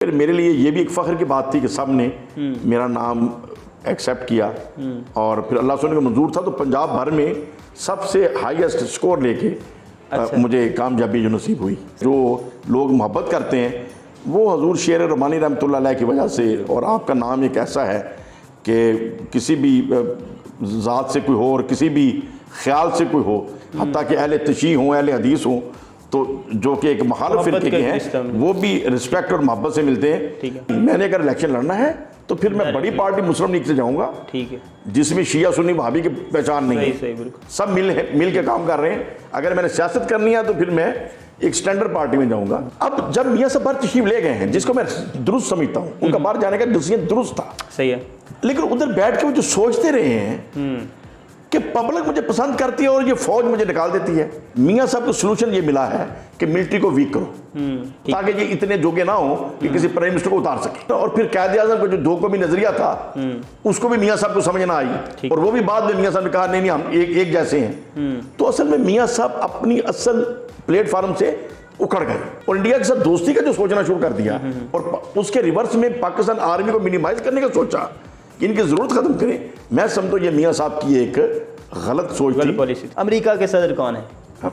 फिर मेरे लिए ये भी एक फ़ख्र की बात थी कि सब ने मेरा नाम एक्सेप्ट किया और फिर अल्लाह सुन का मंजूर था तो पंजाब भर में सबसे हाईएस्ट स्कोर लेके मुझे कामयाबी जो नसीब हुई। जो लोग मोहब्बत करते हैं वो हजूर शेर रमानी रहमतुल्लाह अलैह की वजह से, और आपका नाम एक ऐसा है कि किसी भी ज़ात से कोई हो और किसी भी ख्याल से कोई हो, हत्ता कि अहले तशी हों, अहले हदीस हों, तो जो कि एक मुखालिफ फिरके के हैं वो भी रिस्पेक्ट और मोहब्बत से मिलते हैं। मैंने अगर इलेक्शन लड़ना है तो फिर मैं बड़ी पार्टी मुस्लिम लीग से जाऊंगा, ठीक है, जिसमें शिया सुन्नी वहाबी की पहचान नहीं है, सब मिल के काम कर रहे हैं। अगर मैंने सियासत करनी है तो फिर मैं एक स्टैंडर्ड पार्टी में जाऊंगा। अब जब मियां साहब बाहर तशरीफ ले गए हैं, जिसको मैं दुरुस्त समझता हूँ, उनका बाहर जाने का डिसीजन दुरुस्त था, सही है, लेकिन उधर बैठ के वो जो सोचते रहे हैं कि पब्लिक मुझे पसंद करती है और ये फौज मुझे निकाल देती है। मियां साहब को सोल्यूशन ये मिला है कि मिलिट्री को वीक करो ताकि ये इतने जोगे ना हो कि किसी प्राइम मिनिस्टर को उतार सके। और फिर कायदे आज़म का जो दो को भी नजरिया था उसको भी मियां साहब को समझ ना आई, और वो भी बाद में मियां साहब ने कहा नहीं हम एक जैसे हैं। तो असल में मियां साहब अपनी असल प्लेटफार्म से उखड़ गए और इंडिया के साथ दोस्ती का जो सोचना शुरू कर दिया और उसके रिवर्स में पाकिस्तान आर्मी को मिनिमाइज करने का सोचा, इनकी जरूरत खत्म करें। मैं समझता हूँ ये मियां साहब की एक गलत सोच थी। पॉलिसी। अमेरिका के सदर कौन है?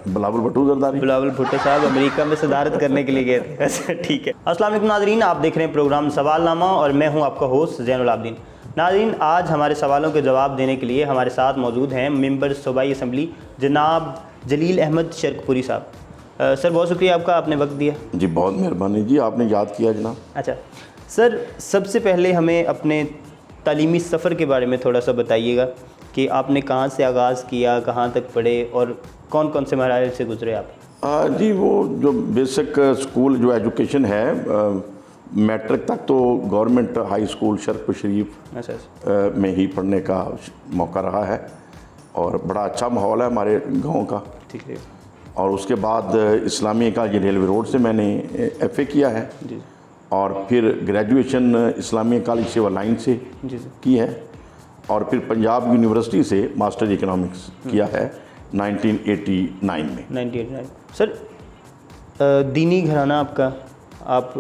बिलावल भुट्टो जरदारी। बिलावल भुट्टो साहब अमेरिका में सदारत करने के लिए गए थे। अच्छा ठीक है। अस्सलाम वालेकुम नाज़रीन, आप देख रहे हैं प्रोग्राम सवालनामा और मैं हूं आपका होस्ट ज़ैनुल आबिदीन। नाज़रीन, आज हमारे सवालों के जवाब देने के लिए हमारे साथ मौजूद हैं मेंबर सूबाई असम्बली जनाब जलील अहमद शर्कपुरी साहब। सर बहुत शुक्रिया आपका, आपने वक्त दिया। जी बहुत मेहरबानी जी, आपने याद किया जनाब। अच्छा सर, सबसे पहले हमें अपने तालीमी सफ़र के बारे में थोड़ा सा बताइएगा कि आपने कहाँ से आगाज़ किया, कहाँ तक पढ़े और कौन कौन से मराहल से गुजरे आप? जी वो जो बेसिक स्कूल जो एजुकेशन है मैट्रिक तक तो गवर्नमेंट हाई स्कूल शरकपुर शरीफ में ही पढ़ने का मौका रहा है और बड़ा अच्छा माहौल है हमारे गांव का, ठीक है। और उसके बाद इस्लामिया कॉलेज रेलवे रोड से मैंने FA किया है जी, और फिर graduation Islamia college civil line से जी की है, और फिर पंजाब यूनिवर्सिटी से मास्टर इकोनॉमिक्स किया है 1989 में। 1989 सर, दीनी घराना आपका, आप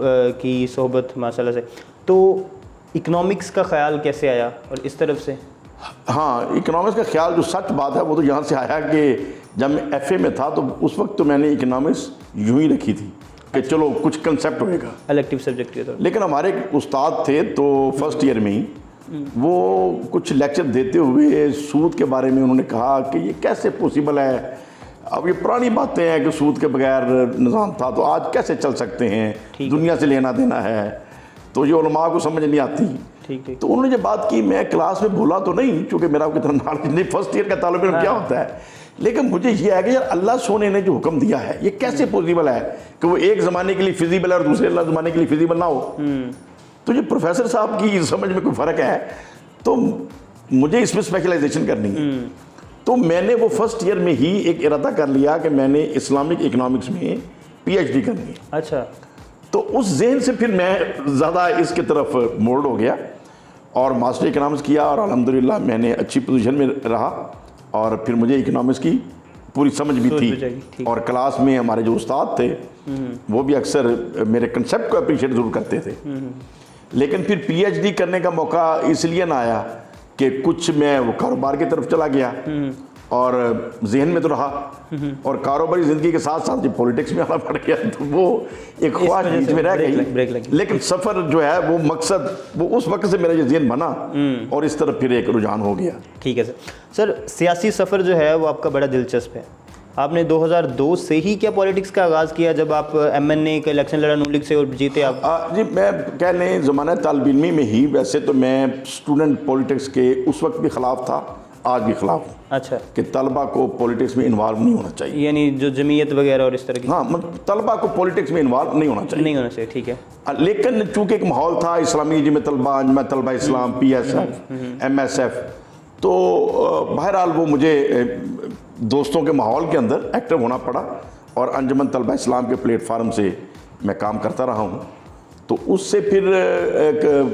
की सोहबत माशाल्लाह से, तो इकोनॉमिक्स का ख्याल कैसे आया और इस तरफ से? हाँ, इकोनॉमिक्स का ख्याल जो सच बात है वो तो यहाँ से आया कि जब मैं FA में था तो उस वक्त तो मैंने इकोनॉमिक्स यूँ ही रखी थी कि चलो कुछ कंसेप्ट होएगा, इलेक्टिव सब्जेक्ट के तौर। लेकिन हमारे एक उस्ताद थे तो फर्स्ट ईयर में ही वो कुछ लेक्चर देते हुए सूद के बारे में उन्होंने कहा कि ये कैसे पॉसिबल है, अब ये पुरानी बातें हैं कि सूद के बगैर निज़ाम था तो आज कैसे चल सकते हैं, दुनिया से लेना देना है, तो ये उलमा को समझ नहीं आती। ठीक। तो उन्होंने जब बात की, मैं क्लास में बोला तो नहीं क्योंकि मेरा कितना नॉलेज नहीं, फर्स्ट ईयर का तालिब इल्म क्या होता है, लेकिन मुझे ये है कि यार अल्लाह सोने ने जो हुक्म दिया है ये कैसे पॉसिबल है कि वो एक ज़माने के लिए फिजिबल है और दूसरे ज़माने के लिए फिजिबल ना हो। तो ये प्रोफेसर साहब की समझ में कोई फ़र्क है तो मुझे इसमें स्पेशलाइजेशन करनी है। तो मैंने वो फर्स्ट ईयर में ही एक इरादा कर लिया कि मैंने इस्लामिक इकोनॉमिक्स में PhD करनी है। अच्छा। तो उस जहन से फिर मैं ज़्यादा इसके तरफ मोल्ड हो गया और मास्टर इकोनॉमिक्स किया और अल्हम्दुलिल्लाह मैंने अच्छी पोजीशन में रहा और फिर मुझे इकोनॉमिक्स की पूरी समझ भी थी और क्लास में हमारे जो उस्ताद थे वो भी अक्सर मेरे कंसेप्ट को अप्रिशिएट ज़रूर करते थे। लेकिन फिर PhD करने का मौका इसलिए ना आया कि कुछ मैं वो कारोबार की तरफ चला गया और जहन में तो रहा और कारोबारी ज़िंदगी के साथ साथ जब पॉलिटिक्स में आना पड़ गया तो वो एक ख्वाहिश बीच में रह गई। लेकिन सफ़र जो है वो मकसद वो उस वक्त से मेरा ये जहन बना और इस तरफ फिर एक रुझान हो गया। ठीक है सर, सियासी सफ़र जो है वो आपका बड़ा दिलचस्प है। आपने 2002 से ही क्या पॉलिटिक्स का आगाज़ किया जब आप MNA का इलेक्शन लड़ा नून लीग से और जीते आप? जी मैं कह लें ज़माना तालिब इल्मी में ही, वैसे तो मैं स्टूडेंट पॉलिटिक्स के उस वक्त भी ख़िलाफ़ था, आज भी ख़िलाफ़ हूँ। अच्छा। कि तलबा को पॉलिटिक्स में इन्वॉल्व नहीं होना चाहिए, यानी जो जमीयत वगैरह और इस तरह की? हाँ, तलबा को पॉलिटिक्स में इन्वॉल्व नहीं होना चाहिए। नहीं होना चाहिए, ठीक है। लेकिन चूँकि एक माहौल था इस्लामी जमीयत तलबा, अंजुमन तलबा इस्लाम, PSF, MSF, तो बहरहाल वो मुझे दोस्तों के माहौल के अंदर एक्टिव होना पड़ा और अंजुमन तलबा इस्लाम के प्लेटफार्म से मैं काम करता रहा हूँ। तो उससे फिर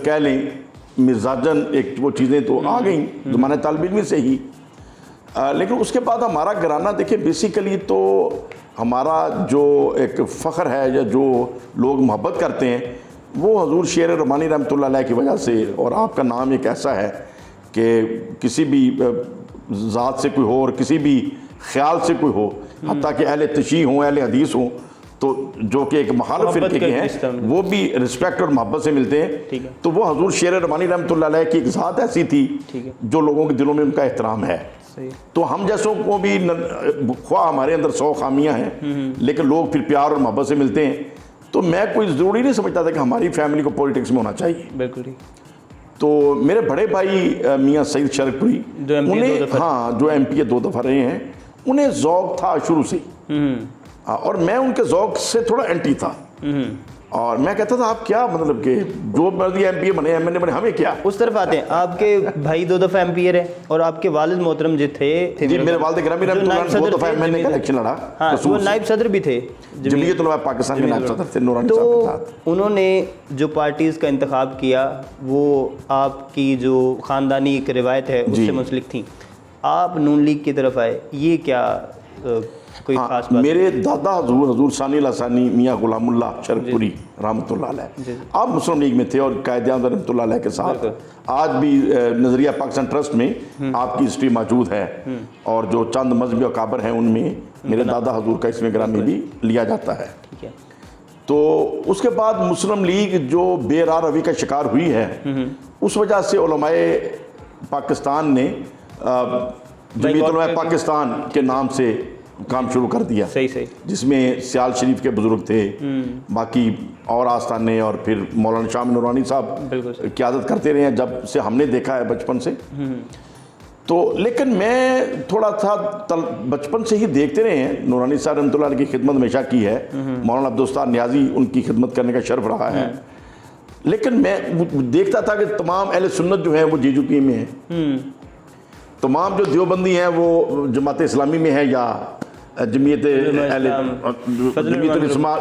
कह लें मिजाजन एक वो चीज़ें तो आ गई ज़माने तालिब इल्मी से ही। लेकिन उसके बाद हमारा घराना देखिए बेसिकली तो हमारा जो एक फ़ख्र है या जो लोग मोहब्बत करते हैं वो हजूर शेर रबानी रहमतुल्लाह अलैह की वजह से, और आपका नाम एक ऐसा है कि किसी भी ज़ात से कोई हो और किसी भी ख्याल से कोई हो, हत्ता कि अहले तशीह हों, अहले हदीस हों, तो जो कि एक मुखालिफ फिरके के हैं, वो भी रिस्पेक्ट और मोहब्बत से मिलते हैं। तो वो हजूर शेर रबानी रहमतुल्लाह अलैह की एक ज़ात ऐसी थी जो लोगों के दिलों में उनका एहतराम है। तो हम जैसों को भी ख्वाह हमारे अंदर 100 खामियां हैं, लेकिन लोग फिर प्यार और मोहब्बत से मिलते हैं। तो मैं कोई ज़रूरी नहीं समझता था कि हमारी फैमिली को पॉलिटिक्स में होना चाहिए। बिल्कुल ठीक। तो मेरे बड़े भाई मियाँ सईद शरकपुरी, उन्हें, हाँ, जो MP 2 दफ़ा रहे हैं, उन्हें ज़ौक़ था शुरू से, और मैं उनके ज़ौक़ से थोड़ा एंटी था। और मैं कहता था आप क्या मतलब कि जो मर्जी MP बने, MLA बने, हमें क्या। उस तरफ आते हैं, आपके भाई 2 दफ़ा MP रहे और आपके वालिद मोहतरम जो थे जी, मेरे वालिद गिरामी रहमतुल्लाह 2 दफ़ा MLA का इलेक्शन लड़ा। हाँ, वो नायब सदर भी थे, जमीयत उलमा पाकिस्तान के नायब सदर थे नूरानी साहब के साथ। उन्होंने जो पार्टीज़ का इंतखाब किया वो आपकी जो ख़ानदानी एक रिवायत है उससे मुंसलिक थी। आप नून लीग की तरफ आए, ये क्या कोई खास बात? मेरे दादा हजूर सानी लासानी मियाँ गुलामुल्लाह शरकपुरी रहमतुल्लाह अलैह आप मुस्लिम लीग में थे और कायद-ए-आज़म रहमतुल्लाह अलैह के साथ आज भी नज़रिया पाकिस्तान ट्रस्ट में आपकी हिस्ट्री मौजूद है, और जो चंद मजहबी अकाबर हैं उनमें मेरे दादा हजूर का इसमें गिरामी भी लिया जाता है। ठीक है। तो उसके बाद मुस्लिम लीग जो बेराह रवी का शिकार हुई है, उस वजह से उलमाए पाकिस्तान ने जमीयत उलमा पाकिस्तान के नाम से काम शुरू कर दिया। सही। जिसमें सियाल शरीफ के बुजुर्ग थे, बाकी और आस्थाने, और फिर मौलाना शाह नूरानी साहब क़यादत करते रहे हैं जब से हमने देखा है बचपन से। तो लेकिन मैं थोड़ा था बचपन से ही देखते रहे हैं, नूरानी साहब रहमतुल्लाह अलैह की खिदमत हमेशा की है, मौलाना अब्दुल न्याजी उनकी खिदमत करने का शर्फ रहा है। लेकिन मैं देखता था कि तमाम अहले सुन्नत जो हैं वो JUP में हैं, तमाम जो देवबंदी हैं वो जमात इस्लामी में है या जमीयत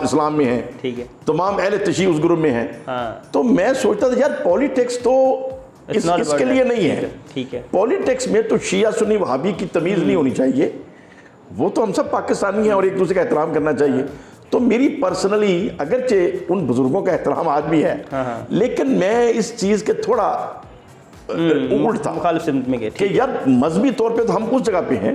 इस्लाम में है, ठीक है, तमाम अहले तशीह उस ग्रुप में है। तो मैं सोचता था यार पॉलिटिक्स तो इसके लिए नहीं है। ठीक है। पॉलिटिक्स में तो शिया सुन्नी वहाबी की तमीज़ नहीं होनी चाहिए, वो तो हम सब पाकिस्तानी हैं और एक दूसरे का एहतराम करना चाहिए। तो मेरी पर्सनली अगरचे उन बुजुर्गों का एहतराम आज भी है, लेकिन मैं इस चीज़ के थोड़ा उल्ट था, मुखालिफ सिमत में गए कि यार मजहबी तौर पे तो हम उस जगह पे हैं,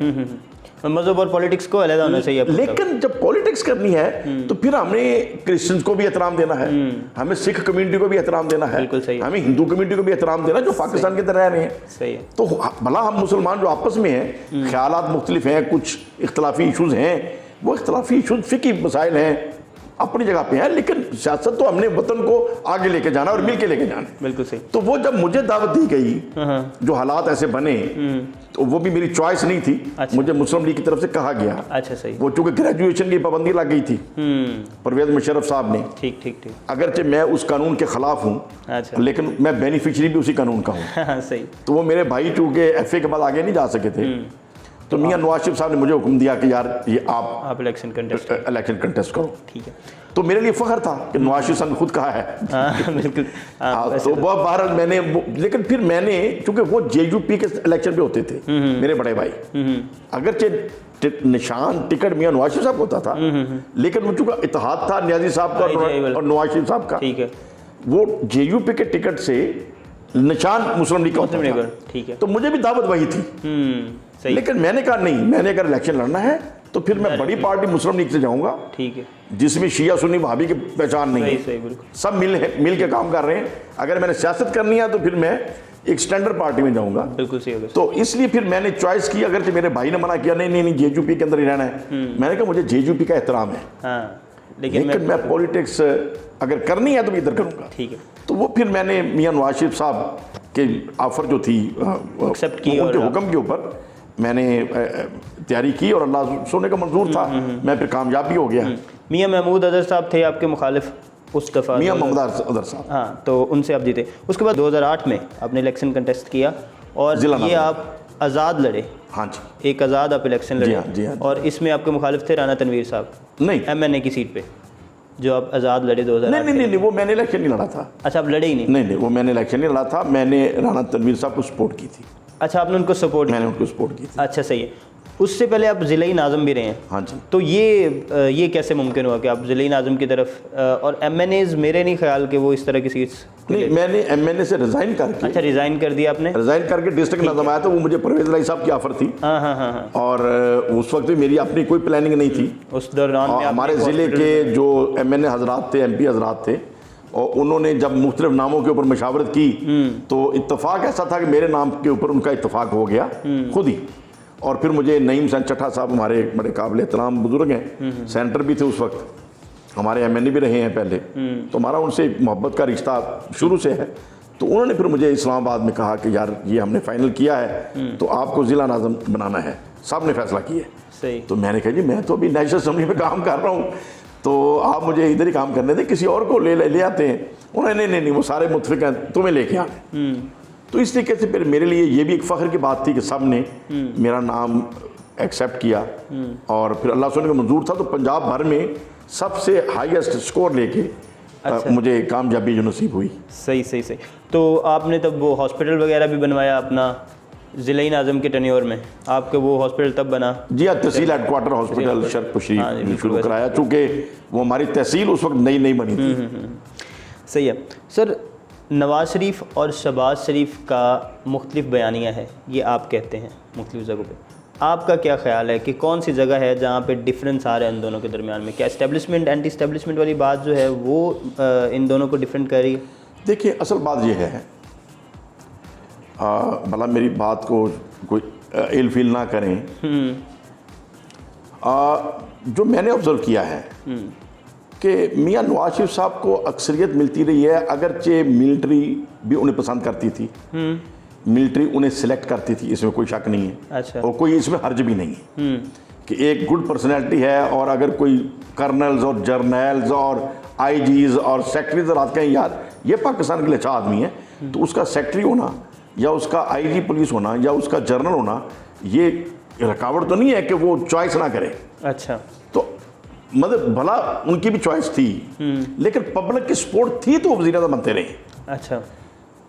मजहब और पॉलिटिक्स को अलग होना चाहिए। लेकिन जब पॉलिटिक्स करनी है तो फिर हमें क्रिश्चियंस को भी एहतराम देना है, हमें सिख कम्युनिटी को भी एहतराम देना है, हमें हिंदू कम्युनिटी को भी एहतराम देना जो पाकिस्तान के अंदर रह रहे हैं। सही है। तो भला हम मुसलमान जो आपस में हैं, ख्यालात मुख्तलिफ हैं, कुछ इख्तलाफी इशूज़ हैं, वो इख्तलाफी इशूज़ फ़िकी मसाइल हैं, अपनी जगह पे है, लेकिन सियासत तो हमने वतन को आगे लेके जाना और मिल के लेके जाना। बिल्कुल सही। तो वो जब मुझे दावत दी गई, जो हालात ऐसे बने, तो वो भी मेरी चॉइस नहीं थी। अच्छा। मुझे मुस्लिम लीग की तरफ से कहा गया। अच्छा, सही। वो चूंकि ग्रेजुएशन की पाबंदी लग गई थी परवेज मुशर्रफ साहब ने। ठीक। अगरचे मैं उस कानून के खिलाफ हूँ, अच्छा, लेकिन मैं बेनिफिशरी भी उसी कानून का हूँ। सही। तो वो मेरे भाई चूंकि FA के बाद आगे नहीं जा सके थे, तो मियाँ नवाज शरीफ साहब ने मुझे हुक्म दिया कि यार ये आप इलेक्शन कंटेस्ट करो। ठीक है। तो मेरे लिए फ़ख्र था कि नवाज शरीफ साहब ने खुद कहा है। बिल्कुल। तो वह बहरहाल मैंने, लेकिन फिर मैंने, चूंकि वो JUP के इलेक्शन पे होते थे मेरे बड़े भाई, अगरचे निशान टिकट मियाँ नवाज शरीफ साहब होता था, लेकिन वो चूंकि इत्तेहाद था न्याजी साहब का और नवाज शरीफ साहब का, ठीक है, वो JUP के टिकट से निशान मुस्लिम लीग का होता था। ठीक है। तो मुझे भी दावत वही थी, लेकिन मैंने कहा नहीं, मैंने अगर इलेक्शन लड़ना है तो फिर मैं बड़ी पार्टी मुस्लिम लीग से जाऊंगा, ठीक है, जिसमें शिया सुन्नी वहाबी की पहचान नहीं है, सब मिल के काम कर रहे हैं। अगर मैंने सियासत करनी है तो फिर मैं एक स्टैंडर्ड पार्टी में जाऊंगा। बिल्कुल सही होगा। तो इसलिए फिर मैंने चॉइस की, अगर मेरे भाई ने मना किया नहीं JUP के अंदर ही रहना है, मैंने कहा मुझे JUP का एहतराम है, लेकिन मैं पॉलिटिक्स अगर करनी है तो मैं इधर करूंगा। ठीक है। तो वो फिर मैंने मियाँ नवाज शरीफ साहब के ऑफर जो थी एक्सेप्ट की, उनके हुक्म के ऊपर मैंने तैयारी की और अल्लाह सोने का मंजूर था, मैं फिर कामयाब भी हो गया। मियाँ महमूद अजहर साहब थे आपके मुखालिफ उस दफ़ा, मियाँ महमूद अजहर साहब, हाँ, तो उनसे आप जीते। उसके बाद 2008 में आपने इलेक्शन कंटेस्ट किया और ये आप आज़ाद लड़े। हाँ जी, एक आज़ाद आप इलेक्शन लड़े। जी हाँ। और इसमें आपके मुखालिफ थे राना तनवीर साहब, नहीं, MNA की सीट पे जो आप आज़ाद लड़े 2008। नहीं, वो मैंने इलेक्शन नहीं लड़ा था। अच्छा, आप लड़े ही नहीं? नहीं, वो मैंने इलेक्शन नहीं लड़ा था, मैंने राना तनवीर साहब को सपोर्ट की थी। अच्छा, आपने उनको सपोर्ट? मैंने उनको सपोर्ट की थी। अच्छा, सही है। उससे पहले आप ज़िला नाज़िम भी रहे हैं। हाँ जी। तो ये कैसे मुमकिन हुआ कि आप ज़िला नाज़िम की तरफ और MNAs मेरे नहीं ख्याल कि वो इस तरह की सीट्स। नहीं, मैंने MNA से रिज़ाइन करके, अच्छा रिज़ाइन कर दिया आपने? रिज़ाइन करके डिस्ट्रिक्ट नाज़िम आया था, वो मुझे परवेज़ इलाही साहब की ऑफर थी। हाँ। और उस वक्त भी मेरी अपनी कोई प्लानिंग नहीं थी। उस दौरान में हमारे ज़िले के जो MNA हजरात थे, MP हजरात थे, और उन्होंने जब मुख्तलिफ नामों के ऊपर मशावरत की तो इत्तफाक ऐसा था कि मेरे नाम के ऊपर उनका इत्तफाक हो गया खुद ही। और फिर मुझे नईम हुसैन चट्टा साहब हमारे बड़े काबिल एहतराम बुजुर्ग हैं, सेंटर भी थे उस वक्त, हमारे MNA भी रहे हैं पहले, तो हमारा उनसे मोहब्बत का रिश्ता शुरू से है। तो उन्होंने फिर मुझे इस्लामाबाद में कहा कि यार ये हमने फाइनल किया है तो आपको ज़िला नाज़िम बनाना है, साहब ने फैसला किया। सही। तो मैंने कहा जी मैं तो अभी नेशनल असम्बली में काम कर रहा हूँ, तो आप मुझे इधर ही काम करने दें, किसी और को ले आते हैं। उन्होंने नहीं, वो सारे मुतफिक हैं, तुम्हें लेके आने। तो इस तरीके से फिर मेरे लिए ये भी एक फ़ख्र की बात थी कि सब ने मेरा नाम एक्सेप्ट किया। और फिर अल्लाह सुने का मंजूर था तो पंजाब भर में सबसे हाईएस्ट स्कोर लेके मुझे कामयाबी जो नसीब हुई। सही। तो आपने तब वो हॉस्पिटल वगैरह भी बनवाया अपना ज़िला नाज़िम के टेन्योर में? आपके वो हॉस्पिटल तब बना? जी हाँ, तहसील हेडक्वार्टर हॉस्पिटल शरफ शरीफ शुरू कराया, चूँकि वो हमारी तहसील उस वक्त नई बनी थी। सही है सर। नवाज़ शरीफ और शहबाज शरीफ का मुख्तलिफ बयानियाँ है, ये आप कहते हैं मुख्तलिफ जगहों पे, आपका क्या ख्याल है कि कौन सी जगह है जहाँ पे डिफरेंस आ रहा है इन दोनों के दरमियान में? क्या इस्टेब्लिशमेंट एंटी इस्टेब्लिशमेंट वाली बात जो है वो इन दोनों को डिफरेंट कर रही है? देखिए, असल बात ये है, भला मेरी बात को कोई इल फील ना करें, जो मैंने ऑब्ज़र्व किया है कि मियां नवाज शरीफ साहब को अक्सरियत मिलती रही है, अगरचे मिलिट्री भी उन्हें पसंद करती थी, मिलिट्री उन्हें सिलेक्ट करती थी, इसमें कोई शक नहीं है। अच्छा। और कोई इसमें हर्ज भी नहीं है कि एक गुड पर्सनैलिटी है और अगर कोई कर्नल्स और जर्नल्स और IGs और सेक्रेटरीज रात कहें यार ये पाकिस्तान के लिए अच्छा आदमी है, तो उसका सेक्रेटरी होना या उसका IG पुलिस होना या उसका जर्नल होना ये रुकावट तो नहीं है कि वो चॉइस ना करे। अच्छा। तो मतलब भला उनकी भी चॉइस थी, लेकिन पब्लिक की सपोर्ट थी तो वो वज़ीर-ए-आज़म बनते रहे। अच्छा।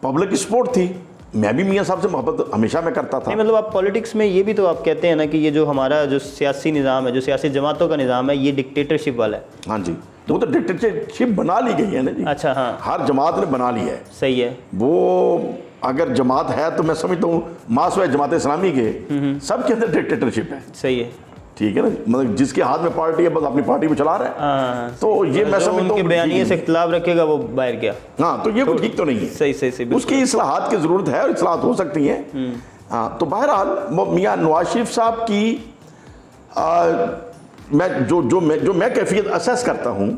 पब्लिक की सपोर्ट थी, मैं भी मियाँ साहब से मोहब्बत हमेशा मैं करता था। नहीं, मतलब आप पॉलिटिक्स में ये भी तो आप कहते हैं ना कि ये जो हमारा जो सियासी निज़ाम है, जो सियासी जमातों का निज़ाम है, ये डिक्टेटरशिप वाला है। हाँ जी, तो वो तो डिक्टेटरशिप बना ली गई है ना जी। अच्छा। हाँ, हर जमात ने बना ली है। सही है। वो अगर जमात है तो मैं समझता हूँ मासवाए जमात इस्लामी के सबके अंदर डिक्टेटरशिप है। सही है। ठीक है ना, मतलब जिसके हाथ में पार्टी है बस अपनी पार्टी को चला रहा है। हाँ, तो ये मैं समझता हूँ बयानिए से इख्तिलाफ रखेगा वो बाहर गया। हाँ, तो ये कोई ठीक तो नहीं है। सही। उसकी इस्लाहात की ज़रूरत है और इस्लाहात हो सकती हैं। हाँ, तो बहरहाल मियाँ नवाज शरीफ साहब की मैं जो मैं कैफियत असेस करता हूँ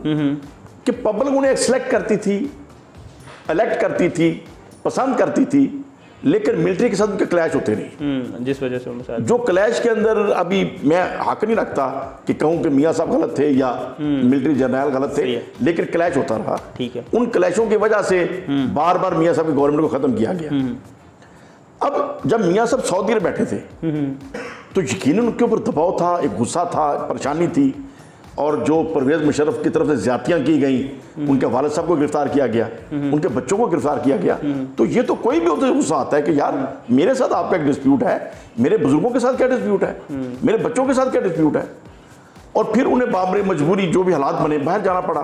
कि पब्लिक उन्हें सेलेक्ट करती थी, इलेक्ट करती थी, पसंद करती थी, लेकिन मिलिट्री के साथ उनके क्लैश होते नहीं। जिस वजह से जो क्लैश के अंदर अभी मैं हक नहीं रखता कि कहूँ कि मियाँ साहब गलत थे या मिलिट्री जनरल गलत थे, लेकिन क्लैश होता रहा। ठीक है। उन क्लैशों की वजह से बार बार मियाँ साहब की गवर्नमेंट को ख़त्म किया गया। अब जब मियाँ साहब सऊदी में बैठे थे तो यकीनन उनके ऊपर दबाव था, एक गुस्सा था, परेशानी थी, और जो परवेज़ मुशर्रफ की तरफ से ज़्यादतियाँ की गई, उनके वालिद साहब को गिरफ्तार किया गया, उनके बच्चों को गिरफ्तार किया गया, तो ये तो कोई भी उसे गुस्सा आता है कि यार मेरे साथ आपका एक डिस्प्यूट है, मेरे बुजुर्गों के साथ क्या डिस्प्यूट है, मेरे बच्चों के साथ क्या डिस्प्यूट है। और फिर उन्हें बामरे मजबूरी जो भी हालात बने बाहर जाना पड़ा।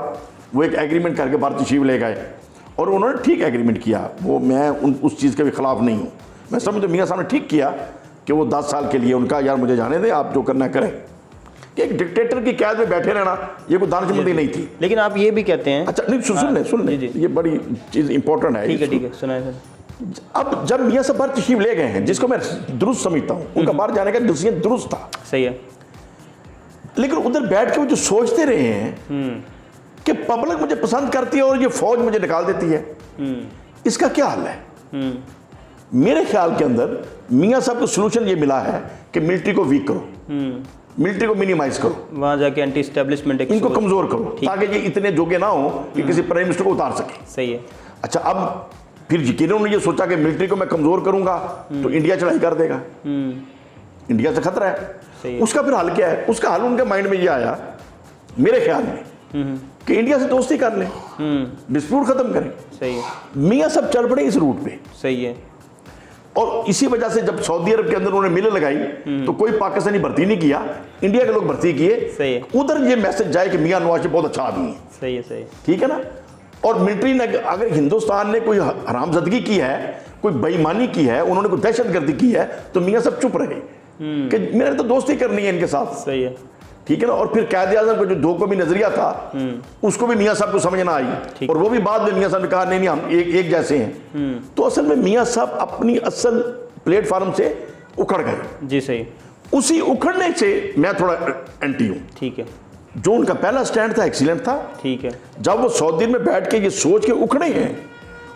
वो एक एग्रीमेंट करके भारत तशरीफ ले गए और उन्होंने ठीक एग्रीमेंट किया, वो मैं उस चीज़ के भी खिलाफ नहीं हूँ। मैं समझता मियाँ साहब ने ठीक किया कि वो 10 साल के लिए उनका यार मुझे जाने दें, आप जो करना करें। कि एक डिक्टेटर की कैद में बैठे रहना ये कोई दानिशमंदी नहीं थी। लेकिन आप ये भी कहते हैं, अच्छा नहीं, सुन ले, ये बड़ी चीज़ इंपॉर्टेंट है। ठीक है, सुनाए सर। अब जब मियाँ साहब बाहर तशरीफ ले गए हैं, जिसको मैं दुरुस्त समझता हूँ, उनका बाहर जाने का डिसीजन दुरुस्त था। सही है। लेकिन उधर बैठ के वो जो सोचते रहे हैं कि पब्लिक मुझे पसंद करती है और ये फौज मुझे निकाल देती है, इसका क्या हल है? मेरे ख्याल के अंदर मियाँ साहब को सोल्यूशन ये मिला है कि मिलिट्री को वीक करो, मिलिट्री को मिनिमाइज करो, वहां जाके एंटी एस्टेब्लिशमेंट इनको कमजोर करो, ताकि ये इतने जोगे ना हो कि किसी प्राइम मिनिस्टर को उतार सके। सही है। अच्छा, अब फिर यकीनन उन्होंने ये सोचा कि मिलिट्री को मैं कमजोर करूंगा तो इंडिया चढ़ाई कर देगा, इंडिया से खतरा है। उसका फिर हल क्या है? उसका हल उनके माइंड में ये आया मेरे ख्याल में कि इंडिया से दोस्ती कर लें, डिस्प्यूट खत्म करें। सही है। मियाँ सब चल पड़े इस रूट पे। सही है। और इसी वजह से जब सऊदी अरब के अंदर उन्होंने मिलें लगाई तो कोई पाकिस्तानी भर्ती नहीं किया, इंडिया के लोग भर्ती किए। सही है। उधर ये मैसेज जाए कि मियां नवाज शरीफ बहुत अच्छा आदमी है। सही है, सही है। ठीक है ना। और मिलिट्री ने अगर हिंदुस्तान ने कोई हरामजदगी की है, कोई बेईमानी की है, उन्होंने कोई दहशतगर्दी की है, तो मियां सब चुप रहे कि मैंने तो दोस्ती करनी है इनके साथ। सही है। ठीक है ना। और फिर कायदे आज़म का जो दो कौमी नजरिया था उसको भी मियां साहब को समझ ना आई, और वो भी बाद में मियां साहब ने कहा नहीं नहीं हम एक जैसे हैं। तो असल में मियां साहब अपनी असल प्लेटफार्म से उखड़ गए। जी सही। उसी उखड़ने से मैं थोड़ा एंटी हूं। ठीक है। जो उनका पहला स्टैंड था एक्सीलेंट था। ठीक है। जब वो सऊदी में बैठ के ये सोच के उखड़े हैं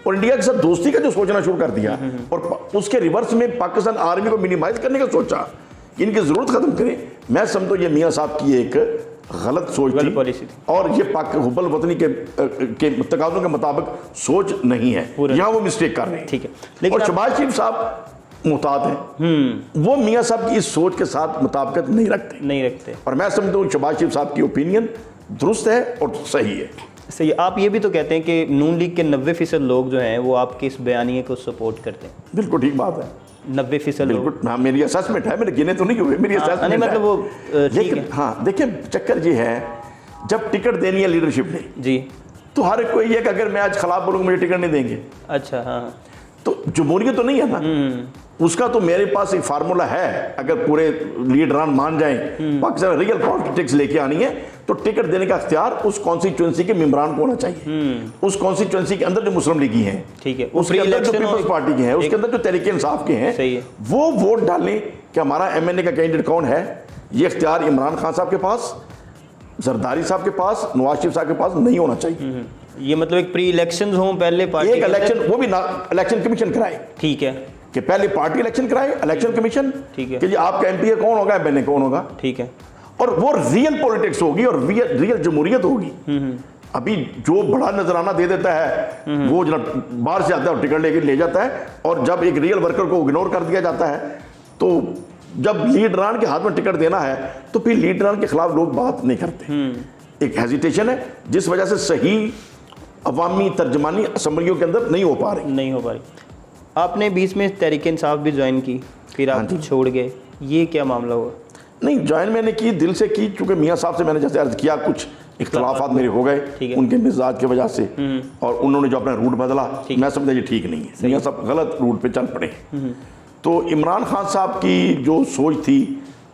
और इंडिया के साथ दोस्ती का जो सोचना शुरू कर दिया और उसके रिवर्स में पाकिस्तान आर्मी को मिनिमाइज करने का सोचा, इनकी जरूरत खत्म करें, मैं समझो ये मियां साहब की एक गलत सोच थी पॉलिसी थी और ये हुब्बल वतनी के तकाज़ों के मुताबिक सोच नहीं है, यहाँ वो मिस्टेक कर रहे हैं। ठीक है। लेकिन और शहबाज शरीफ साहब मुहतात हैं, वो मियां साहब की इस सोच के साथ मुताबिकत नहीं रखते। और मैं समझता हूँ शहबाज शरीफ साहब की ओपिनियन दुरुस्त है और सही है। सही। आप ये भी तो कहते हैं कि नून लीग के 90% लोग जो हैं वो आपके इस बयानिए को सपोर्ट करते हैं। बिल्कुल ठीक बात है। 90% बिल्कुल। हाँ, मेरी असेसमेंट है, मेरे गिने तो नहीं हुए, मेरी असेसमेंट है। मतलब वो लेकिन हाँ देखिए चक्कर ये है, जब टिकट देनी है लीडरशिप ने जी, तो हर कोई ये कि अगर मैं आज खिलाफ बोलूँगा मुझे टिकट नहीं देंगे। अच्छा हाँ। तो जमहूरियत तो नहीं है ना, उसका तो मेरे पास एक फार्मूला है। अगर पूरे लीडरान मान जाएं पाकिस्तान रियल पॉलिटिक्स लेके आनी है तो टिकट देने का इख्तियार उस कॉन्स्टिट्यूंसी के मेंबरान को होना चाहिए। उस कॉन्स्टिट्यूंसी के अंदर जो मुस्लिम लीगी हैं, ठीक है, उसके अंदर जो पीपल्स पार्टी के हैं, उसके अंदर जो तहरीक इंसाफ के हैं, सही है, वो वोट डालें कि हमारा MNA का कैंडिडेट कौन है। ये इख्तियार इमरान खान साहब के पास, जरदारी साहब के पास, नवाज शरीफ साहब के पास नहीं होना चाहिए। ये मतलब एक प्री इलेक्शन हो पहले पार्टी एक इलेक्शन, वो भी इलेक्शन कमीशन कराए। ठीक है, कि पहले पार्टी इलेक्शन कराए, इलेक्शन कमीशन, ठीक है, कि जी आपका MP कौन होगा, MNA कौन होगा। ठीक है। और वो रियल पॉलिटिक्स होगी और रियल जमहूरियत होगी। अभी जो बड़ा नजराना दे देता है वो जनाब बाहर से आता है और टिकट लेके ले जाता है, और जब एक रियल वर्कर को इग्नोर कर दिया जाता है, तो जब लीडरान के हाथ में टिकट देना है तो फिर लीडरान के खिलाफ लोग बात नहीं करते। एक हेजिटेशन है जिस वजह से सही अवामी तर्जमानी असम्बलियों के अंदर नहीं हो पा रही। आपने बीच में तहरीक इंसाफ भी ज्वाइन की, फिर आप छोड़ गए, ये क्या मामला हुआ? नहीं, ज्वाइन मैंने की, दिल से की, चूंकि मियां साहब से मैंने जैसे अर्ज किया कुछ इख्तलाफात मेरे हो गए उनके मिजाज की वजह से, और उन्होंने जो अपना रूट बदला, मैं समझा ये ठीक नहीं है, मियां साहब गलत रूट पे चल पड़े। तो इमरान खान साहब की जो सोच थी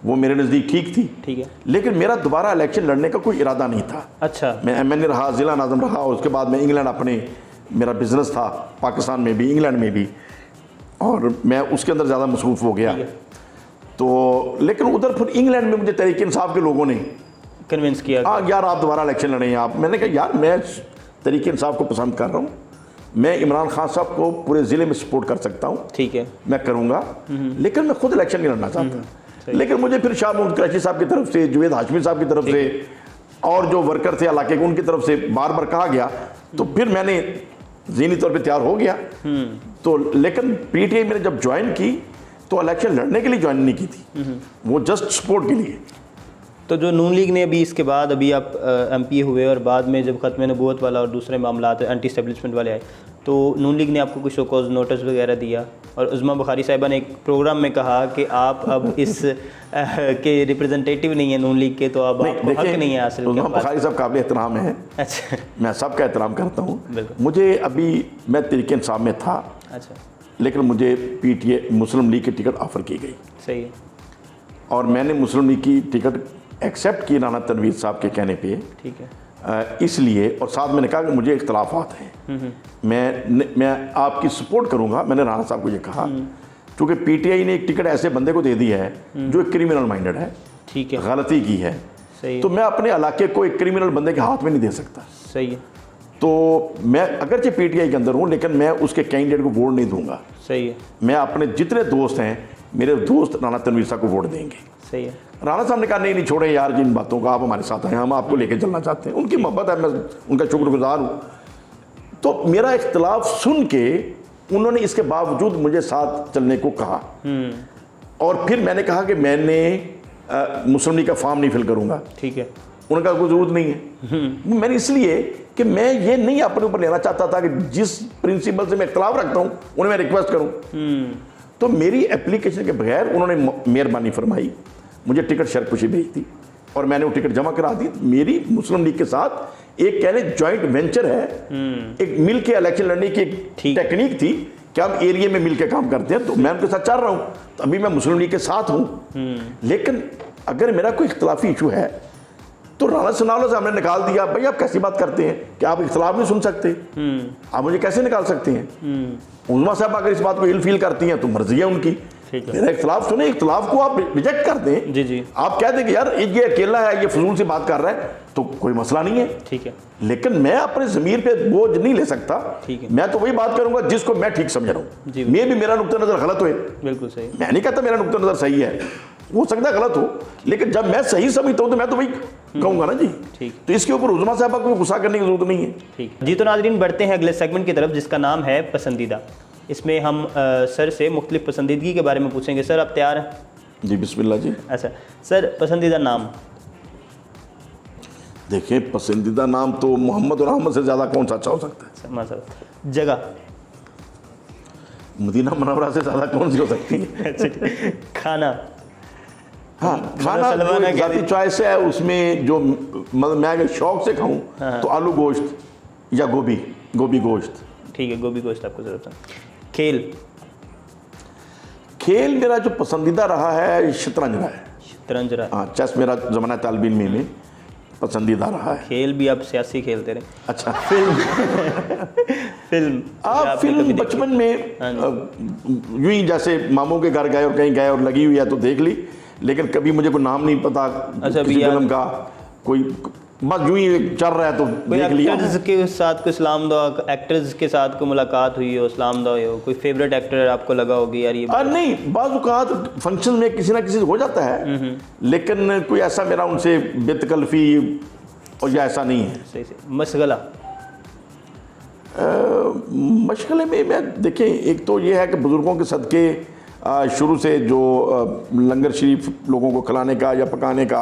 वो मेरे नज़दीक ठीक थी, ठीक है, लेकिन मेरा दोबारा इलेक्शन लड़ने का कोई इरादा नहीं था। अच्छा। मैं MNA रहा, ज़िला नाज़िम रहा, और उसके बाद मैं इंग्लैंड अपने मेरा बिजनेस था, पाकिस्तान में भी इंग्लैंड में भी, और मैं उसके अंदर ज़्यादा मसरूफ़ हो गया। तो लेकिन उधर फिर इंग्लैंड में मुझे तहरीक इंसाफ के लोगों ने कन्विंस किया, हाँ यार आप दोबारा इलेक्शन लड़ें आप। मैंने कहा यार मैं तहरीक इंसाफ को पसंद कर रहा हूँ, मैं इमरान खान साहब को पूरे ज़िले में सपोर्ट कर सकता हूँ, ठीक है, मैं करूँगा, लेकिन मैं खुद इलेक्शन नहीं लड़ना चाहता। लेकिन मुझे फिर शाह महमूद कुरैशी साहब की तरफ से, जुवेद हाशमी साहब की तरफ से, और जो वर्कर थे इलाके के उनकी तरफ से बार बार कहा गया, तो फिर मैंने ज़हनी तौर पे तैयार हो गया। तो लेकिन PTI मैंने जब ज्वाइन की तो इलेक्शन लड़ने के लिए ज्वाइन नहीं की थी, वो जस्ट सपोर्ट के लिए। तो जो नून लीग ने अभी इसके बाद अभी आप MP हुए और बाद में जब ख़त्म नबूवत वाला और दूसरे मामला एंटी एस्टेब्लिशमेंट वाले आए, तो नून लीग ने आपको कुछ शोकॉज नोटिस वगैरह दिया, और उज़्मा बुखारी साहिबा ने एक प्रोग्राम में कहा कि आप अब इस के रिप्रेजेंटेटिव नहीं है नून लीग के, तो अब आपको हक नहीं है हासिल। उज़्मा बुखारी साहब काबिल एहतराम है। अच्छा। मैं सबका एहतराम करता हूँ। मुझे अभी मैं तहरीक इंसाफ में था, अच्छा, लेकिन मुझे PTI मुस्लिम लीग की टिकट ऑफ़र की गई। सही है। और मैंने मुस्लिम लीग की टिकट एक्सेप्ट की राना तनवीर साहब के कहने पे, ठीक है, इसलिए, और साथ मैंने कहा कि मुझे इख्तलाफात हैं, मैं आपकी सपोर्ट करूंगा। मैंने राना साहब को ये कहा क्योंकि PTI ने एक टिकट ऐसे बंदे को दे दी है जो एक क्रिमिनल माइंडेड है, ठीक है, गलती की है, सही है, तो मैं अपने इलाके को एक क्रिमिनल बंदे के हाथ में नहीं दे सकता। सही है। तो मैं अगरचे PTI के अंदर हूँ लेकिन मैं उसके कैंडिडेट को वोट नहीं दूंगा। सही है। मैं अपने जितने दोस्त हैं, मेरे दोस्त राना तनवीर साहब को वोट देंगे। सही है। राना साहब ने कहा नहीं नहीं छोड़े यार जिन बातों का, आप हमारे साथ हैं, हम आपको लेके चलना चाहते हैं। उनकी मोहब्बत है, मैं उनका शुक्रगुजार हूँ। तो मेरा इख्तलाफ सुन के उन्होंने इसके बावजूद मुझे साथ चलने को कहा, और फिर मैंने कहा कि मैंने मुस्लिम लीग का फॉर्म नहीं फिल करूँगा। ठीक है। उनका कोई ज़रूरत नहीं है। मैंने इसलिए कि मैं ये नहीं अपने ऊपर लेना चाहता था कि जिस प्रिंसिपल से मैं इख्तलाफ रखता हूँ उन्हें मैं रिक्वेस्ट करूँ। तो मेरी एप्लीकेशन के बगैर उन्होंने मेहरबानी फरमाई, मुझे टिकट शर्त-ए-पोशी भेज दी और मैंने वो टिकट जमा करा दी। मेरी मुस्लिम लीग के साथ एक कह लें जॉइंट वेंचर है, एक मिल के इलेक्शन लड़ने की एक टेक्निक थी कि हम एरिया में मिल के काम करते हैं, तो मैं उनके साथ चल रहा हूँ। तो अभी मैं मुस्लिम लीग के साथ हूँ, लेकिन अगर मेरा कोई इख्तलाफी इशू है तो राना सनाउल्लाह से हमने निकाल दिया। भाई आप कैसी बात करते हैं कि आप इख्तलाफ नहीं सुन सकते, आप मुझे कैसे निकाल सकते हैं? उज़मा साहब अगर इस बात को इल फील करती हैं तो मर्जी है उनकी, मेरा इख्तलाफ सुने, इख्तलाफ को आप रिजेक्ट कर दें। जी जी, आप कह दें कि यार ये अकेला है, ये फजूल सी बात कर रहा है, तो कोई मसला नहीं है, ठीक है। लेकिन मैं अपने ज़मीर पे बोझ नहीं ले सकता। ठीक है, मैं तो वही बात करूंगा जिसको मैं ठीक समझ रहा हूँ। मैं भी मेरा नुक्ता नज़र गलत हो, बिल्कुल सही, मैं नहीं कहता मेरा नुक्ता नज़र सही है, हो सकता है गलत हो, लेकिन जब मैं सही समझता हूँ तो मैं तो वही कहूँगा ना जी। ठीक, तो इसके ऊपर उज़मा साहब को गुस्सा करने की जरूरत नहीं है। ठीक जी। तो नाज़रीन बढ़ते हैं अगले सेगमेंट की तरफ जिसका नाम है पसंदीदा। इसमें हम सर से मुख्तलिफ पसंदीदगी के बारे में पूछेंगे। सर आप तैयार हैं? जी बिस्मिल्लाह जी। अच्छा सर, पसंदीदा नाम? देखिए पसंदीदा नाम तो मोहम्मद और अहमद से ज़्यादा कौन सा अच्छा हो सकता है? माशाअल्लाह। जगह? मदीना मुनव्वरा से ज़्यादा कौन सी हो सकती है? अच्छा ठीक। खाना? हाँ खाना तो ज़ाती चॉइस है, उसमें जो मतलब मैं अगर शौक से खाऊं तो आलू गोश्त या गोभी गोश्त। ठीक है, गोभी गोश्त आपको ज़रूरत है। खेल? खेल मेरा जो पसंदीदा रहा है शतरंज रहा है। शतरंज रहा? हाँ, चेस मेरा ज़माना तालिब इल्म में पसंदीदा रहा है। खेल भी आप सियासी खेलते रहे? अच्छा। फिल्म आप फिल्म बचपन में यूं ही जैसे मामों के घर गए और कहीं गए और लगी हुई है तो देख ली, लेकिन कभी मुझे कोई नाम नहीं पता किसी फिल्म का, कोई बस यूं ही चल रहा है तो देख लिया। एक्टर्स के साथ कोई सलाम दुआ, एक्टर्स के साथ कोई मुलाकात हुई हो, सलाम दुआ हो, कोई फेवरेट एक्टर आपको लगा होगी यार ये? नहीं, बाज़ औक़ात फंक्शन में किसी ना किसी से हो जाता है, लेकिन कोई ऐसा मेरा उनसे बेतकल्फ़ी और या ऐसा नहीं है। सही से। मशगला? मशगले में मैं देखें, एक तो ये है कि बुज़ुर्गों के सदक़े शुरू से जो लंगर शरीफ लोगों को खिलाने का या पकाने का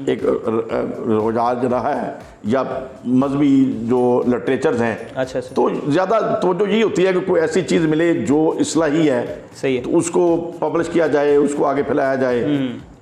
एक रुझान रहा है, या मजहबी जो लिटरेचर्स हैं, अच्छा तो ज़्यादा तवज्जो यही होती है कि कोई ऐसी चीज़ मिले जो इस्लाही है, सही है, तो उसको पब्लिश किया जाए, उसको आगे फैलाया जाए।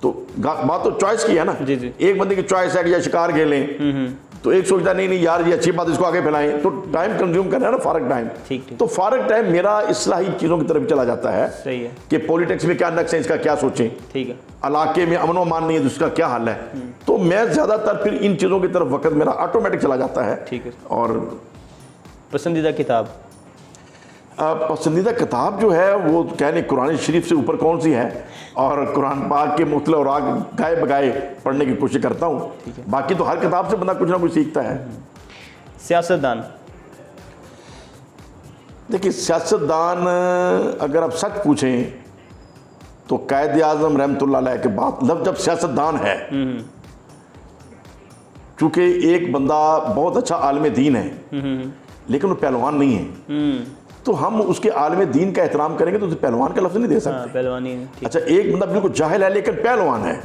तो बात तो चॉइस की है ना। जी जी। एक बंदे की चॉइस है कि या शिकार खेलें, तो एक सोचता नहीं यार ये अच्छी बात, इसको आगे फैलाएं, तो टाइम कंज्यूम करना है ना, फारग टाइम। ठीक ठीक। तो फारग टाइम मेरा इस्लाही चीज़ों की तरफ चला जाता है। सही है। कि पॉलिटिक्स में क्या नक्शे, इसका क्या सोचें, ठीक है, इलाके में अमन व अमान नहीं है तो उसका क्या हाल है, तो मैं ज़्यादातर फिर इन चीज़ों की तरफ वक्त मेरा ऑटोमेटिक चला जाता है। ठीक है। और पसंदीदा किताब? पसंदीदा किताब जो है वो कहने कुरान शरीफ से ऊपर कौन सी है, और कुरान पाक के मुख्तलिफ औराक गाए बगाए पढ़ने की कोशिश करता हूँ। बाकी तो हर किताब से बंदा कुछ ना कुछ सीखता है। सियासतदान? देखिए सियासतदान अगर आप सच पूछें तो कायद आज़म रहमतुल्लाह अलैह के बाद जब सियासतदान है, चूँकि एक बंदा बहुत अच्छा आलिम दीन है लेकिन वो पहलवान नहीं है, तो हम उसके आलिम दीन का एहतराम करेंगे तो उसे पहलवान का लफ्ज़ नहीं दे सकते। हाँ, पहलवानी। अच्छा, एक बंदा बिल्कुल जाहिल है लेकिन पहलवान है,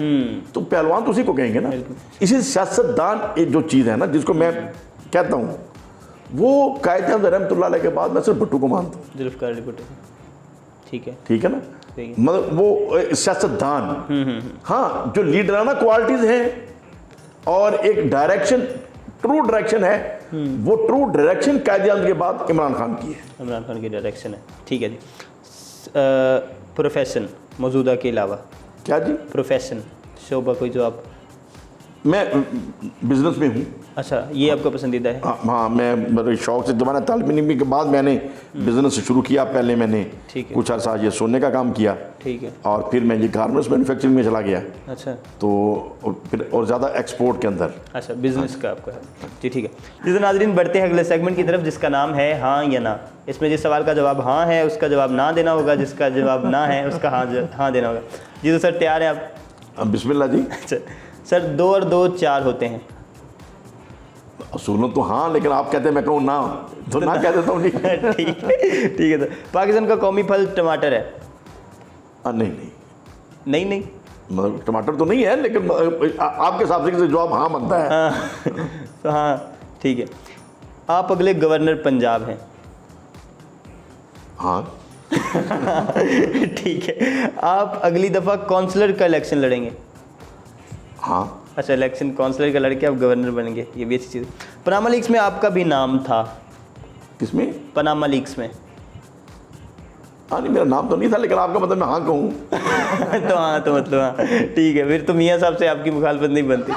तो पहलवान तो उसी को कहेंगे ना। इसी सियासतदान एक जो चीज़ है ना जिसको मैं कहता हूँ, वो कायद आज़म रहमतुल्लाह अलैह के बाद मैं सिर्फ भुट्टो को मानता हूँ। जुल्फ़िकार अली भुट्टो। ठीक है, ठीक है ना। मतलब वो सियासतदान, हाँ, जो लीडराना क्वालिटीज़ हैं और एक डायरेक्शन, ट्रू डायरेक्शन है, वो ट्रू डायरेक्शन कायद आज़म के बाद इमरान खान की है। इमरान खान की डायरेक्शन है। ठीक है जी। प्रोफेशन मौजूदा के अलावा? क्या जी? प्रोफेशन, शोबा कोई जो आप? मैं बिजनेस में हूँ। अच्छा, ये आपका पसंदीदा है? हाँ, मैं मेरे शौक से ज़माना तालिब इल्म के बाद मैंने बिज़नेस शुरू किया। पहले मैंने कुछ अर्सा ये सोने का काम किया, ठीक है, और फिर मैं ये गारमेंट्स मैन्युफैक्चरिंग में चला गया। अच्छा, तो फिर और ज़्यादा एक्सपोर्ट के अंदर। अच्छा, बिज़नेस का आपका है जी। ठीक है जी। तो नाज़रीन बढ़ते हैं अगले सेगमेंट की तरफ जिसका नाम है हाँ या ना। इसमें जिस सवाल का जवाब हाँ है उसका जवाब ना देना होगा, जिसका जवाब ना है उसका हाँ देना होगा। जी तो सर तैयार हैं आप? बिस्मिल्लाह जी। अच्छा सर, 2 और 2 4 होते हैं? सुनो तो हाँ, लेकिन आप कहते हैं मैं कहूँ ना, तो ना कह देता हूँ। ठीक है, ठीक है। तो पाकिस्तान का कौमी फल टमाटर है? नहीं, मतलब टमाटर तो नहीं है, लेकिन आपके हिसाब से जवाब हाँ बनता है। तो हाँ ठीक है। आप अगले गवर्नर पंजाब हैं? हाँ। ठीक है, आप अगली दफ़ा काउंसलर का इलेक्शन लड़ेंगे? हाँ। अच्छा, इलेक्शन काउंसलर का लड़के आप गवर्नर बनेंगे, ये भी अच्छी चीज़। पनामा लीक्स में आपका भी नाम था। किसमें? पनामा लीक्स में। हाँ नहीं, मेरा नाम तो नहीं था, लेकिन आपका मतलब मैं हाँ कहूँ। तो हाँ, तो मतलब हाँ, ठीक है, फिर तो मियाँ साहब से आपकी मुखालफत नहीं बनती।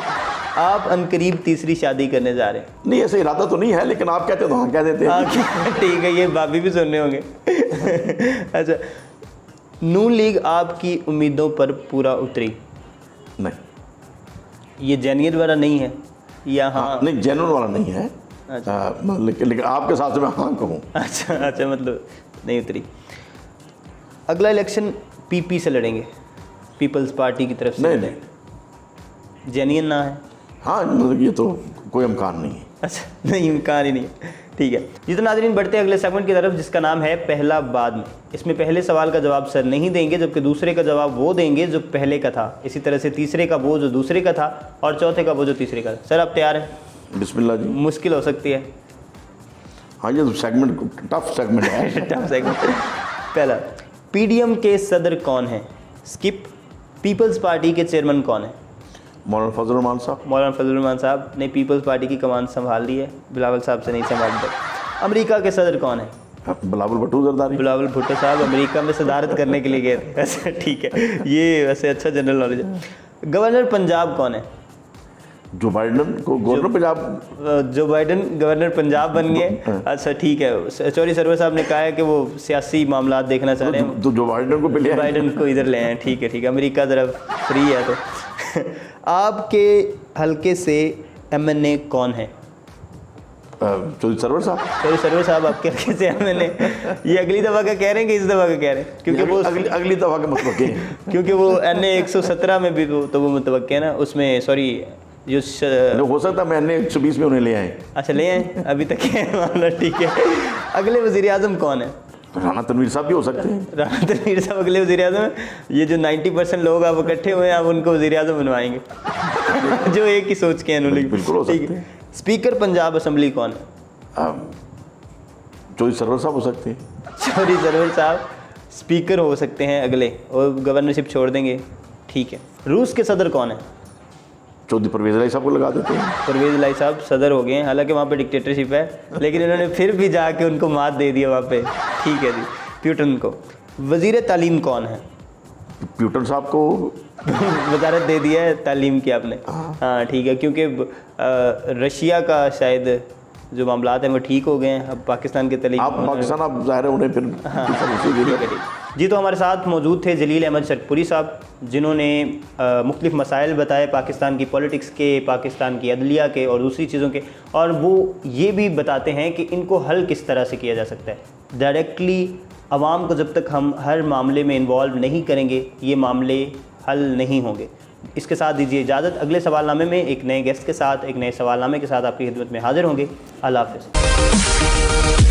आप अनकरीब तीसरी शादी करने जा रहे हैं? नहीं, ऐसा इरादा तो नहीं है, लेकिन आप कहते हो तो हाँ कह देते हैं। हाँ, ठीक है, ये भाभी भी सुन रहे होंगे। अच्छा, नून लीग आपकी उम्मीदों पर पूरा उतरी? नहीं। ये जेन्युइन वाला नहीं है या? हाँ, नहीं, जेन्युइन वाला नहीं है। अच्छा। लेकिन आपके साथ से मैं हाँ कहूँ। अच्छा, मतलब नहीं उतरी। अगला इलेक्शन पीपी से लड़ेंगे, पीपल्स पार्टी की तरफ से? नहीं, जेन्युइन ना है? हाँ, मतलब ये तो कोई इम्कान नहीं है। अच्छा, नहीं, इम्कान ही नहीं है, ठीक है जी। तो नाज़रीन, बढ़ते हैं अगले सेगमेंट की तरफ, जिसका नाम है पहला बाद में। इसमें पहले सवाल का जवाब सर नहीं देंगे, जबकि दूसरे का जवाब वो देंगे जो पहले का था। इसी तरह से तीसरे का वो जो दूसरे का था, और चौथे का वो जो तीसरे का था। सर, आप तैयार हैं? बिस्मिल्लाह जी। मुश्किल हो सकती है। हाँ, ये तो सेगमेंट टफ सेगमेंट है। Tough segment. पहला, पीडीएम के सदर कौन है? स्किप। पीपल्स पार्टी के चेयरमैन कौन है? मौलाना फजल रहमान साहब। मौलाना फजल रहमान साहब ने पीपल्स पार्टी की कमान संभाल ली है, बिलावल साहब से नहीं संभाल दी। अमेरिका के सदर कौन है? बिलावल भुट्टो जरदारी। बिलावल भुट्टो साहब अमेरिका में सदारत करने के लिए गए थे। अच्छा, ठीक है, ये वैसे अच्छा जनरल नॉलेज है। गवर्नर पंजाब कौन है? जो बाइडन को गवर्नर पंजाब। जो बाइडन गवर्नर पंजाब बन गए। अच्छा, ठीक है, चौधरी सरवर साहब ने कहा है कि वो सियासी मामला देखना चाह रहे हैं, तो जो बाइडन को पहले बाइडन को इधर ले आए। ठीक है, ठीक है, अमेरिका तरफ फ्री है। तो आपके हल्के से एमएनए कौन है? चौधरी सरवर साहब। चौधरी सरवर साहब आपके हल्के से एमएनए। ये अगली दफ़ा का कह रहे हैं कि इस दफ़ा का कह रहे हैं? क्योंकि वो अगली दफ़ा के मुतवक्के हैं। क्योंकि वो एनए 117 में भी तो वो मुतवक्के है ना, उसमें सॉरी जो हो सकता है मैंने 120 में उन्हें ले आए। अच्छा, ले आए, अभी तक है मामला, ठीक है। अगले वज़ीर आज़म कौन है? राना तनवीर साहब भी हो सकते हैं। राना तनवीर साहब अगले वज़ीर आज़म है। ये जो 90% लोग आप इकट्ठे हुए हैं, आप उनको वज़ीर आज़म बनवाएंगे। जो एक ही सोच के हैं। बिल्कुल हो सकते हैं। स्पीकर पंजाब असम्बली कौन है? चौधरी सरवर साहब हो सकते हैं। चौधरी सरवर साहब स्पीकर हो सकते हैं अगले, और गवर्नरशिप छोड़ देंगे, ठीक है। रूस के सदर कौन है? चौधरी परवेज इलाही साहब को लगा देते हैं। परवेज इलाही साहब सदर हो गए हैं, हालांकि वहाँ पे डिक्टेटरशिप है, लेकिन इन्होंने फिर भी जाके उनको मात दे दिया वहाँ पे, ठीक है जी, प्यूटन को। वज़ीर तालीम कौन है? प्यूटन साहब को वजारत दे दिया है तालीम की आपने। हाँ, ठीक है, क्योंकि रशिया का शायद जो मामलात हैं वो ठीक हो गए हैं, अब पाकिस्तान के तालीम आप पाकिस्तान आप ज़ाहिर है उन्हें फिर ठीक है जी। तो हमारे साथ मौजूद थे जलील अहमद शरकपुरी साहब, जिन्होंने मुख्तलिफ मसाइल बताए पाकिस्तान की पॉलिटिक्स के, पाकिस्तान की अदलिया के और दूसरी चीज़ों के, और वो ये भी बताते हैं कि इनको हल किस तरह से किया जा सकता है। डायरेक्टली आवाम को जब तक हम हर मामले में इन्वॉल्व नहीं करेंगे, ये मामले हल नहीं होंगे। इसके साथ दीजिए इजाज़त। अगले सवालनामे में एक नए गेस्ट के साथ, एक नए सवालनामे के साथ आपकी खिदमत में हाजिर होंगे। अल्लाह हाफ़िज़।